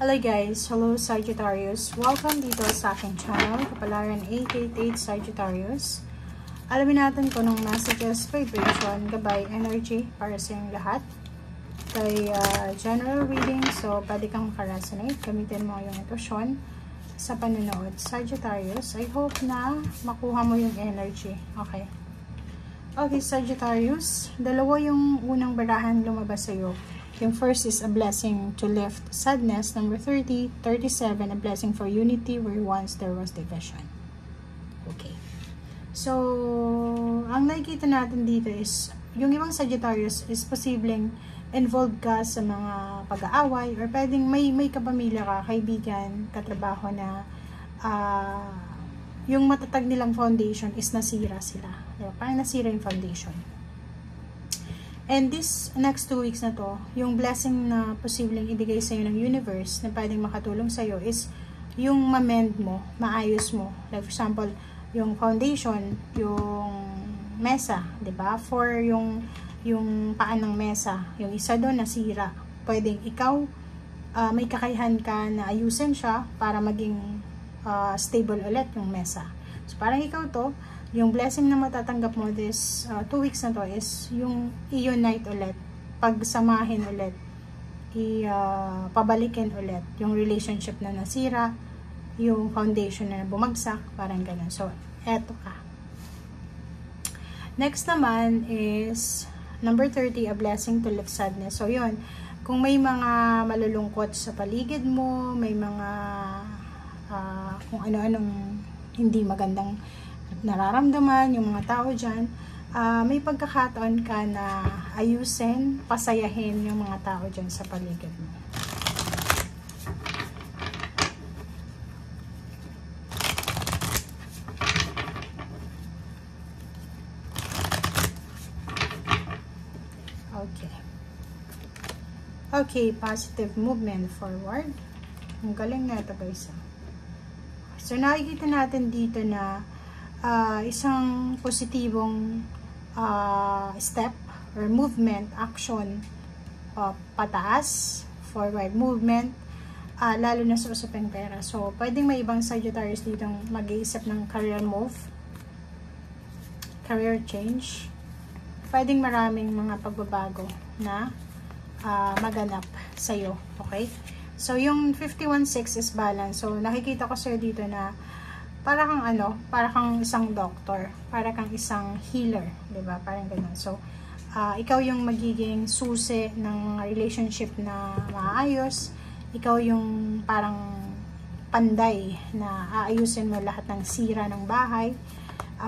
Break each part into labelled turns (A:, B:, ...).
A: Hello guys, hello Sagittarius. Welcome dito sa aking channel, Kapalaran 888 Sagittarius. Alamin natin kung anong messages, vibration, gabay, energy para sa inyong lahat. Kay general reading, so pwede kang makaresonate. Gamitin mo yung intuition sa panonood. Sagittarius, I hope na makuha mo yung energy. Okay. Okay, Sagittarius, dalawa yung unang barahan lumabas sa'yo. Yung first is a blessing to lift sadness. Number 30, 37, a blessing for unity where once there was division. Okay. So, ang nakikita natin dito is, yung ibang Sagittarius is posibleng involved ka sa mga pag-aaway or pwedeng may kapamilya ka, kaibigan, katrabaho na yung matatag nilang foundation is nasira sila. Diba? Parang nasira yung foundation. And this next 2 weeks na to, yung blessing na posibleng ibigay sa'yo ng universe na pwedeng makatulong sa'yo is yung ma-mend mo, maayos mo. Like for example, yung foundation, yung mesa, diba? For yung paan ng mesa, yung isa doon nasira. Pwedeng ikaw, may kakayahan ka na ayusin siya para maging stable ulit yung mesa. So parang ikaw to, yung blessing na matatanggap mo this 2 weeks na to is yung i-unite ulit, pagsamahin ulit, pabalikin ulit yung relationship na nasira, yung foundation na bumagsak, parang ganun. So, eto ka. Next naman is number 30, a blessing to lift sadness. So, yun. Kung may mga malulungkot sa paligid mo, may mga kung ano-anong hindi magandang nararamdaman yung mga tao dyan, may pagkakataon ka na ayusin, pasayahin yung mga tao dyan sa paligid mo. Okay. Okay, positive movement forward. Ang galing na ito guys. So, nakikita natin dito na isang positibong step or movement, action, pataas, forward movement, lalo na sa usaping pera. So, pwedeng may ibang Sagittarius dito mag-iisip ng career move, career change. Pwedeng maraming mga pagbabago na maganap sa'yo. Okay? So, yung 51-6 is balance. So, nakikita ko sa'yo dito na para kang isang doctor, para kang isang healer, 'di ba? Parang ganoon. So, ikaw yung magiging susi ng relationship na maayos. Ikaw yung parang panday na aayusin mo lahat ng sira ng bahay.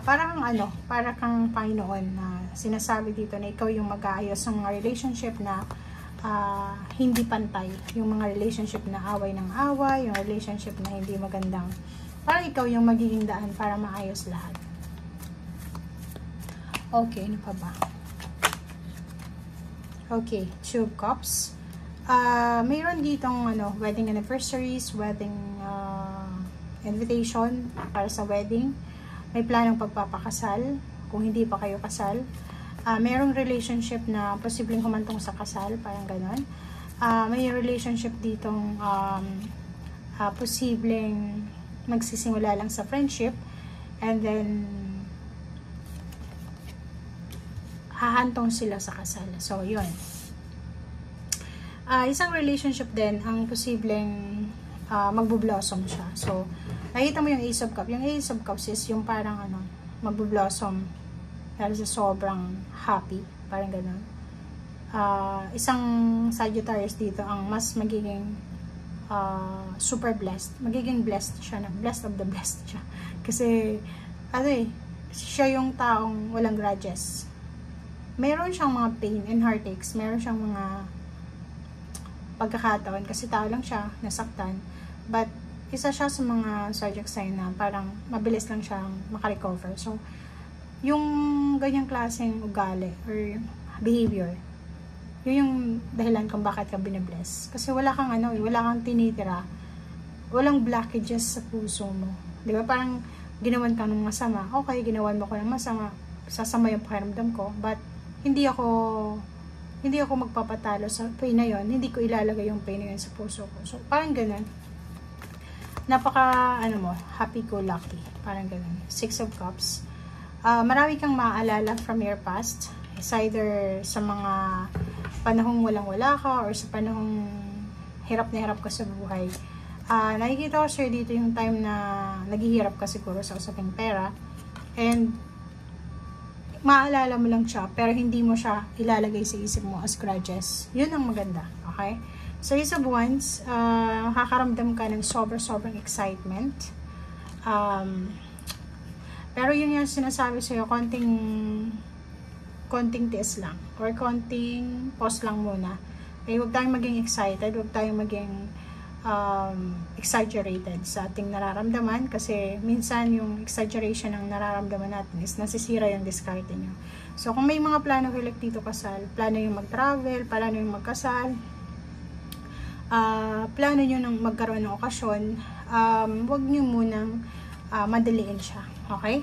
A: Para kang Panginoon na sinasabi dito na ikaw yung mag-aayos ng mga relationship na hindi pantay, yung mga relationship na away ng away, yung relationship na hindi magandang. Parang ikaw yung magiging daan para maayos lahat. Okay, ano pa ba? Okay, 2 of Cups. Mayroon ditong wedding anniversaries, wedding invitation para sa wedding. May planong pagpapakasal, kung hindi pa kayo kasal. Mayroong relationship na posibleng humantong sa kasal, parang ganon. May relationship ditong posibleng magsisimula lang sa friendship and then hahantong sila sa kasal. So, yun. Isang relationship din ang posibleng magbo-blossom siya. So, nakita mo yung Ace of Cups. Yung Ace of Cups is yung parang magbo-blossom dahil sa sobrang happy. Parang ganun. Isang Sagittarius dito ang mas magiging super blessed. Magiging blessed siya na. Blessed of the blessed siya. Kasi, siya yung taong walang grudges. Meron siyang mga pain and heartaches. Meron siyang mga pagkakataon. Kasi tao lang siya, nasaktan. But, isa siya sa mga zodiac sign na parang mabilis lang siyang makarecover. So, yung ganyang klaseng ugali or behavior, yun yung dahilan kung bakit ka binabless. Kasi wala kang wala kang tinitira. Walang blockages sa puso mo. Di ba? Parang ginawan ka ng masama. Okay, ginawan mo ko ng masama. Sasama yung pakiramdam ko. But, hindi ako hindi ako magpapatalo sa pain na yon, hindi ko ilalagay yung pain na yun sa puso ko. So, parang ganun. Napaka, happy-go-lucky. Parang ganun. 6 of Cups. Marami kang maaalala from your past. It's either sa mga panahong walang-wala ka or sa panahong hirap na hirap ka sa buhay. Nakikita ko sir dito yung time na naghihirap ka siguro sa usaping pera. And maaalala mo lang siya, pero hindi mo siya ilalagay sa isip mo as grudges. Yun ang maganda, okay? So, Ace of Wands, makakaramdam ka ng sobrang excitement. Pero yun yung sinasabi sa'yo, konting tiis lang, or konting pause lang muna. Okay, huwag tayong maging excited, huwag tayong maging exaggerated sa ating nararamdaman kasi minsan yung exaggeration ng nararamdaman natin is nasisira yung diskarte nyo. So kung may mga plano kayo dito kasal, plano yung mag-travel, plano yung magkasal, plano nyo nang magkaroon ng okasyon, wag nyo munang madaliin siya, okay?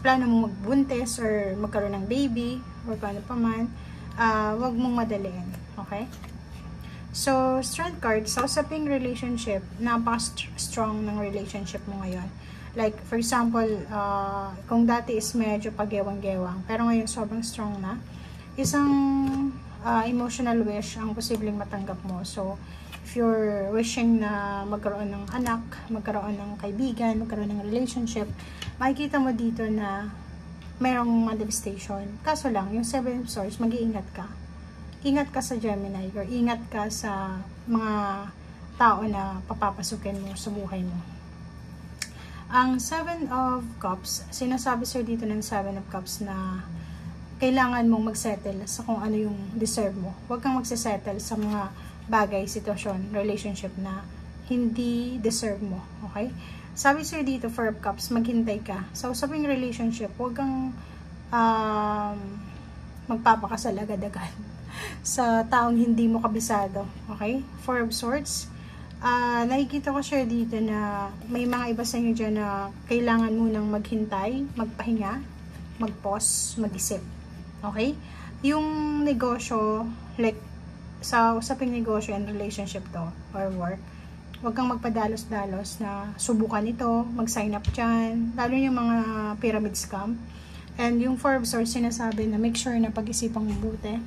A: Plano mo magbuntis or magkaroon ng baby or paano pa man, wag mong madaliin, okay? So, Strength card, sa usaping relationship, napaka-strong ng relationship mo ngayon. Like, for example, kung dati is medyo pagewang-gewang, pero ngayon sobrang strong na, isang emotional wish ang posibleng matanggap mo. So, if you're wishing na magkaroon ng anak, magkaroon ng kaibigan, magkaroon ng relationship, makikita mo dito na mayroong manifestation. Kaso lang, yung 7 of Swords, mag-iingat ka. Ingat ka sa Gemini or ingat ka sa mga tao na papapasukin mo sa buhay mo. Ang 7 of Cups, sinasabi sir dito ng 7 of Cups na kailangan mong magsettle sa kung ano yung deserve mo. Huwag kang magsisettle sa mga bagay, sitwasyon, relationship na hindi deserve mo. Okay? Sabi sir dito, 4 of Cups, maghintay ka. Sa usaping relationship, huwag kang magpapakasal agad-agad sa taong hindi mo kabisado. Okay? 4 of Swords. Nakikita ko sir dito na may mga iba sa inyo dyan na kailangan munang maghintay, magpahinga, mag-pause, mag-isip. Okay? Yung negosyo, like sa usaping negosyo and relationship to, or work, huwag kang magpadalos-dalos na subukan ito, mag-sign up dyan, lalo yung mga pyramid scam. And yung 4 of Swords, sinasabi na make sure na pag-isipang mabuti.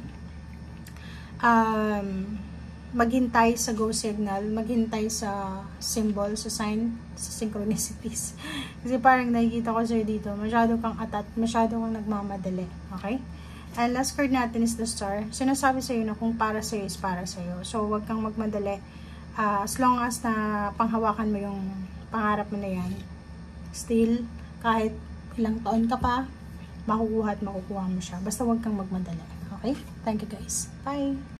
A: Maghintay sa go signal, maghintay sa symbol, sa sign, sa synchronicities. Kasi parang nakikita ko sir dito, masyado kang atat, masyado kang nagmamadali. Okay? And last card natin is the Star. Sinasabi sa'yo na kung para sa'yo is para sa'yo. So, huwag kang magmadali. As long as na panghawakan mo yung pangarap mo na yan, still, kahit ilang taon ka pa, makukuha at makukuha mo siya. Basta huwag kang magmadali. Okay? Thank you guys. Bye!